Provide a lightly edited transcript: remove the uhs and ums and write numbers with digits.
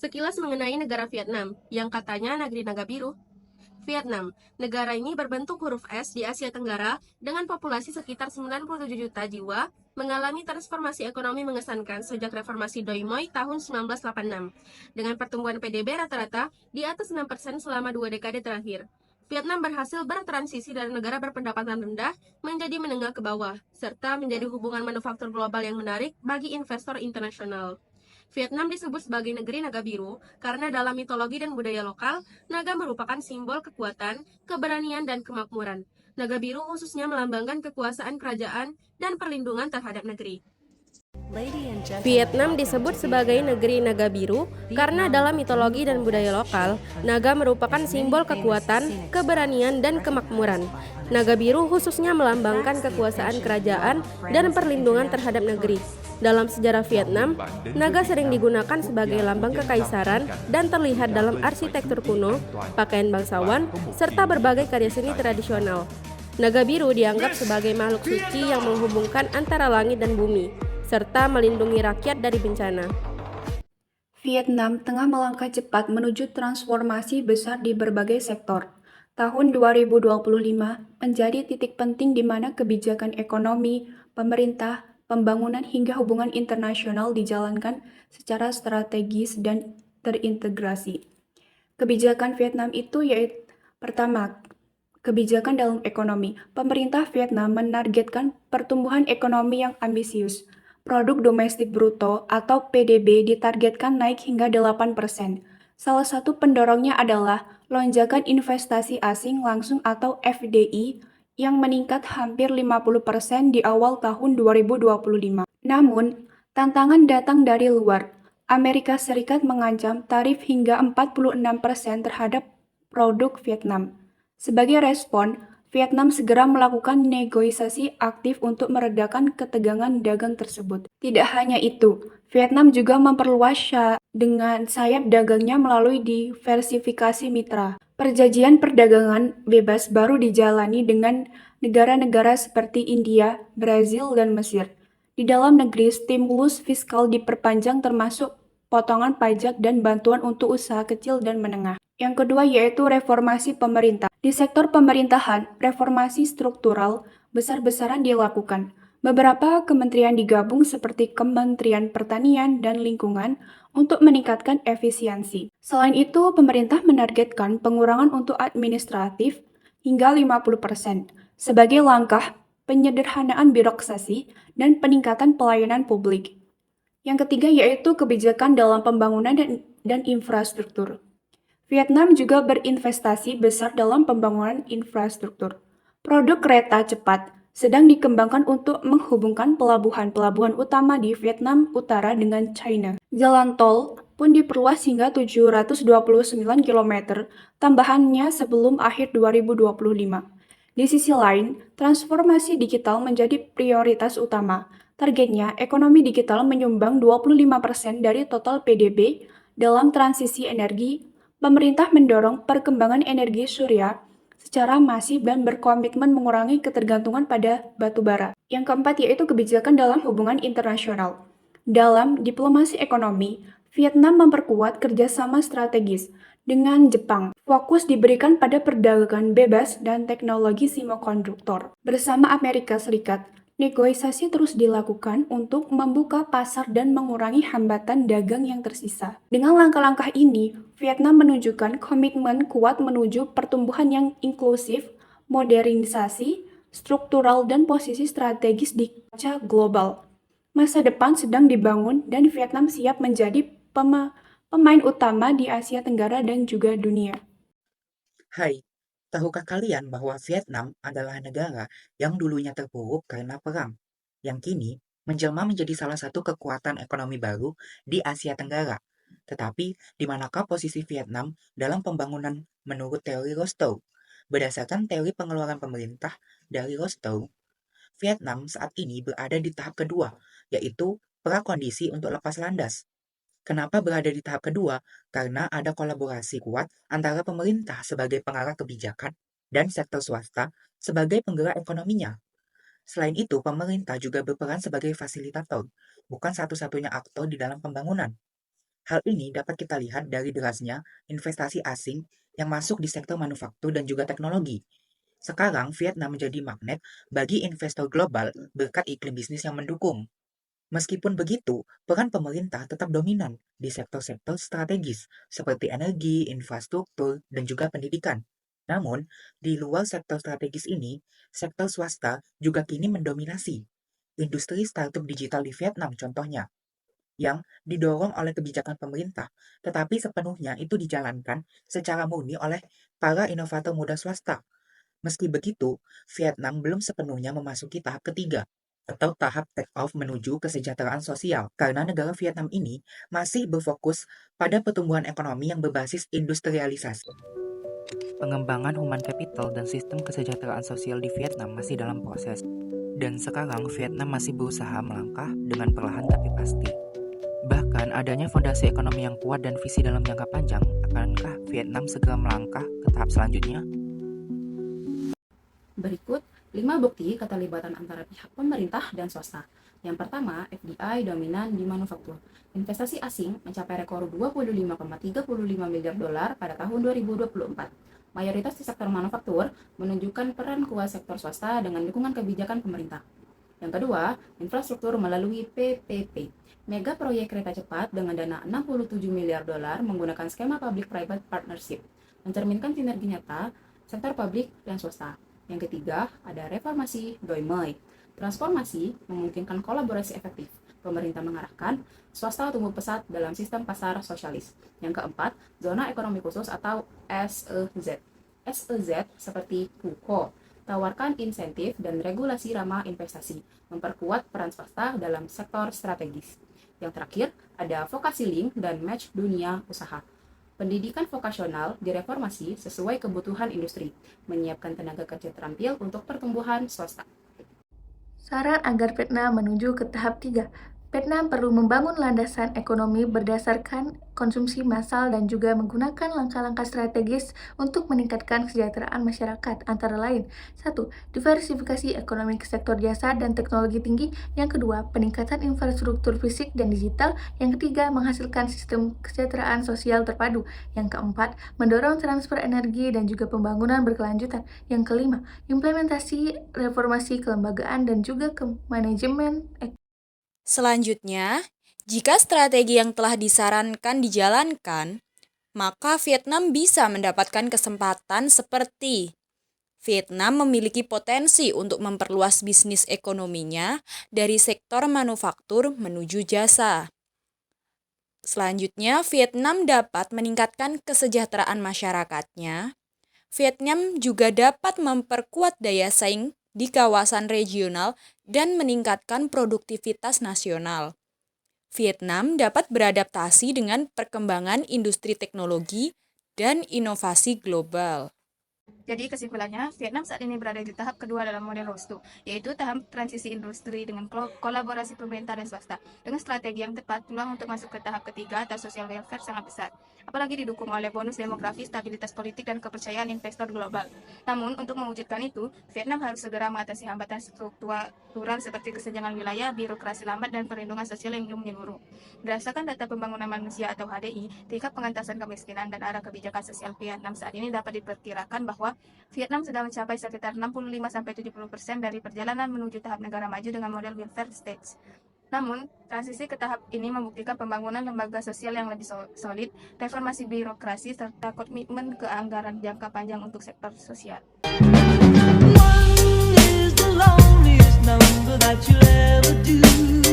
Sekilas mengenai negara Vietnam, yang katanya negeri naga biru. Vietnam, negara ini berbentuk huruf S di Asia Tenggara dengan populasi sekitar 97 juta jiwa, mengalami transformasi ekonomi mengesankan sejak reformasi Doi Moi tahun 1986, dengan pertumbuhan PDB rata-rata di atas 6% selama 2 dekade terakhir. Vietnam berhasil bertransisi dari negara berpendapatan rendah menjadi menengah ke bawah, serta menjadi hubungan manufaktur global yang menarik bagi investor internasional. Vietnam disebut sebagai negeri naga biru karena dalam mitologi dan budaya lokal, naga merupakan simbol kekuatan, keberanian, dan kemakmuran. Naga biru khususnya melambangkan kekuasaan kerajaan dan perlindungan terhadap negeri. Vietnam disebut sebagai negeri naga biru karena dalam mitologi dan budaya lokal, naga merupakan simbol kekuatan, keberanian, dan kemakmuran. Naga biru khususnya melambangkan kekuasaan kerajaan dan perlindungan terhadap negeri. Dalam sejarah Vietnam, naga sering digunakan sebagai lambang kekaisaran dan terlihat dalam arsitektur kuno, pakaian bangsawan, serta berbagai karya seni tradisional. Naga biru dianggap sebagai makhluk suci yang menghubungkan antara langit dan bumi, serta melindungi rakyat dari bencana. Vietnam tengah melangkah cepat menuju transformasi besar di berbagai sektor. Tahun 2025 menjadi titik penting di mana kebijakan ekonomi, pemerintah, pembangunan hingga hubungan internasional dijalankan secara strategis dan terintegrasi. Kebijakan Vietnam itu yaitu pertama, kebijakan dalam ekonomi. Pemerintah Vietnam menargetkan pertumbuhan ekonomi yang ambisius. Produk domestik bruto atau PDB ditargetkan naik hingga 8%. Salah satu pendorongnya adalah lonjakan investasi asing langsung atau FDI yang meningkat hampir 50% di awal tahun 2025. Namun, tantangan datang dari luar. Amerika Serikat mengancam tarif hingga 46% terhadap produk Vietnam. Sebagai respon, Vietnam segera melakukan negosiasi aktif untuk meredakan ketegangan dagang tersebut. Tidak hanya itu, Vietnam juga memperluas dengan sayap dagangnya melalui diversifikasi mitra. Perjanjian perdagangan bebas baru dijalani dengan negara-negara seperti India, Brazil, dan Mesir. Di dalam negeri, stimulus fiskal diperpanjang termasuk potongan pajak dan bantuan untuk usaha kecil dan menengah. Yang kedua yaitu reformasi pemerintah. Di sektor pemerintahan, reformasi struktural besar-besaran dilakukan. Beberapa kementerian digabung seperti Kementerian Pertanian dan Lingkungan untuk meningkatkan efisiensi. Selain itu, pemerintah menargetkan pengurangan untuk administratif hingga 50% sebagai langkah penyederhanaan birokrasi dan peningkatan pelayanan publik. Yang ketiga yaitu kebijakan dalam pembangunan dan infrastruktur. Vietnam juga berinvestasi besar dalam pembangunan infrastruktur. Produk kereta cepat sedang dikembangkan untuk menghubungkan pelabuhan-pelabuhan utama di Vietnam Utara dengan China. Jalan tol pun diperluas hingga 729 km tambahannya sebelum akhir 2025. Di sisi lain, transformasi digital menjadi prioritas utama. Targetnya, ekonomi digital menyumbang 25% dari total PDB dalam transisi energi. Pemerintah mendorong perkembangan energi surya secara masif dan berkomitmen mengurangi ketergantungan pada batu bara. Yang keempat yaitu kebijakan dalam hubungan internasional. Dalam diplomasi ekonomi, Vietnam memperkuat kerjasama strategis dengan Jepang. Fokus diberikan pada perdagangan bebas dan teknologi semikonduktor. Bersama Amerika Serikat, negosiasi terus dilakukan untuk membuka pasar dan mengurangi hambatan dagang yang tersisa. Dengan langkah-langkah ini, Vietnam menunjukkan komitmen kuat menuju pertumbuhan yang inklusif, modernisasi, struktural, dan posisi strategis di kancah global. Masa depan sedang dibangun dan Vietnam siap menjadi pemain utama di Asia Tenggara dan juga dunia. Hai, tahukah kalian bahwa Vietnam adalah negara yang dulunya terpuruk karena perang, yang kini menjelma menjadi salah satu kekuatan ekonomi baru di Asia Tenggara? Tetapi, di manakah posisi Vietnam dalam pembangunan menurut teori Rostow? Berdasarkan teori pengeluaran pemerintah dari Rostow, Vietnam saat ini berada di tahap kedua, yaitu prakondisi untuk lepas landas. Kenapa berada di tahap kedua? Karena ada kolaborasi kuat antara pemerintah sebagai pengarah kebijakan dan sektor swasta sebagai penggerak ekonominya. Selain itu, pemerintah juga berperan sebagai fasilitator, bukan satu-satunya aktor di dalam pembangunan. Hal ini dapat kita lihat dari derasnya investasi asing yang masuk di sektor manufaktur dan juga teknologi. Sekarang, Vietnam menjadi magnet bagi investor global berkat iklim bisnis yang mendukung. Meskipun begitu, peran pemerintah tetap dominan di sektor-sektor strategis seperti energi, infrastruktur, dan juga pendidikan. Namun, di luar sektor strategis ini, sektor swasta juga kini mendominasi. Industri startup digital di Vietnam contohnya, yang didorong oleh kebijakan pemerintah, tetapi sepenuhnya itu dijalankan secara murni oleh para inovator muda swasta. Meski begitu, Vietnam belum sepenuhnya memasuki tahap ketiga, atau tahap take-off menuju kesejahteraan sosial, karena negara Vietnam ini masih berfokus pada pertumbuhan ekonomi yang berbasis industrialisasi. Pengembangan human capital dan sistem kesejahteraan sosial di Vietnam masih dalam proses, dan sekarang Vietnam masih berusaha melangkah dengan perlahan tapi pasti. Bahkan adanya fondasi ekonomi yang kuat dan visi dalam jangka panjang, akankah Vietnam segera melangkah ke tahap selanjutnya? Berikut 5 bukti keterlibatan antara pihak pemerintah dan swasta. Yang pertama, FDI dominan di manufaktur. Investasi asing mencapai rekor 25,35 miliar dolar pada tahun 2024. Mayoritas di sektor manufaktur menunjukkan peran kuat sektor swasta dengan dukungan kebijakan pemerintah. Yang kedua, infrastruktur melalui PPP. Mega proyek kereta cepat dengan dana 67 miliar dolar menggunakan skema public-private partnership, mencerminkan sinergi nyata sektor publik dan swasta. Yang ketiga, ada reformasi Doi Moi. Transformasi memungkinkan kolaborasi efektif. Pemerintah mengarahkan swasta tumbuh pesat dalam sistem pasar sosialis. Yang keempat, zona ekonomi khusus atau SEZ. SEZ seperti PUKO, tawarkan insentif dan regulasi ramah investasi, memperkuat peran swasta dalam sektor strategis. Yang terakhir, ada vokasi link dan match dunia usaha. Pendidikan vokasional direformasi sesuai kebutuhan industri, menyiapkan tenaga kerja terampil untuk pertumbuhan swasta. Saran agar Vietnam menuju ke tahap 3. Vietnam perlu membangun landasan ekonomi berdasarkan konsumsi massal dan juga menggunakan langkah-langkah strategis untuk meningkatkan kesejahteraan masyarakat, antara lain 1. Diversifikasi ekonomi ke sektor jasa dan teknologi tinggi. Yang kedua, peningkatan infrastruktur fisik dan digital. Yang ketiga, menghasilkan sistem kesejahteraan sosial terpadu. Yang keempat, mendorong transfer energi dan juga pembangunan berkelanjutan. Yang kelima, implementasi reformasi kelembagaan dan juga ke manajemen ekonomi. Selanjutnya, jika strategi yang telah disarankan dijalankan, maka Vietnam bisa mendapatkan kesempatan seperti Vietnam memiliki potensi untuk memperluas bisnis ekonominya dari sektor manufaktur menuju jasa. Selanjutnya, Vietnam dapat meningkatkan kesejahteraan masyarakatnya. Vietnam juga dapat memperkuat daya saing di kawasan regional dan meningkatkan produktivitas nasional. Vietnam dapat beradaptasi dengan perkembangan industri teknologi dan inovasi global. Jadi kesimpulannya, Vietnam saat ini berada di tahap kedua dalam model ROS2, yaitu tahap transisi industri dengan kolaborasi pemerintah dan swasta. Dengan strategi yang tepat, peluang untuk masuk ke tahap ketiga atau social welfare sangat besar, apalagi didukung oleh bonus demografi, stabilitas politik, dan kepercayaan investor global. Namun, untuk mewujudkan itu, Vietnam harus segera mengatasi hambatan struktural seperti kesenjangan wilayah, birokrasi lambat, dan perlindungan sosial yang belum menyeluruh. Berdasarkan data pembangunan manusia atau HDI, tingkat pengentasan kemiskinan dan arah kebijakan sosial Vietnam saat ini dapat diperkirakan bahwa Vietnam sudah mencapai sekitar 65-70% dari perjalanan menuju tahap negara maju dengan model welfare state. Namun, transisi ke tahap ini membuktikan pembangunan lembaga sosial yang lebih solid, reformasi birokrasi, serta komitmen ke anggaran jangka panjang untuk sektor sosial. One is the loneliest number that you'll ever do.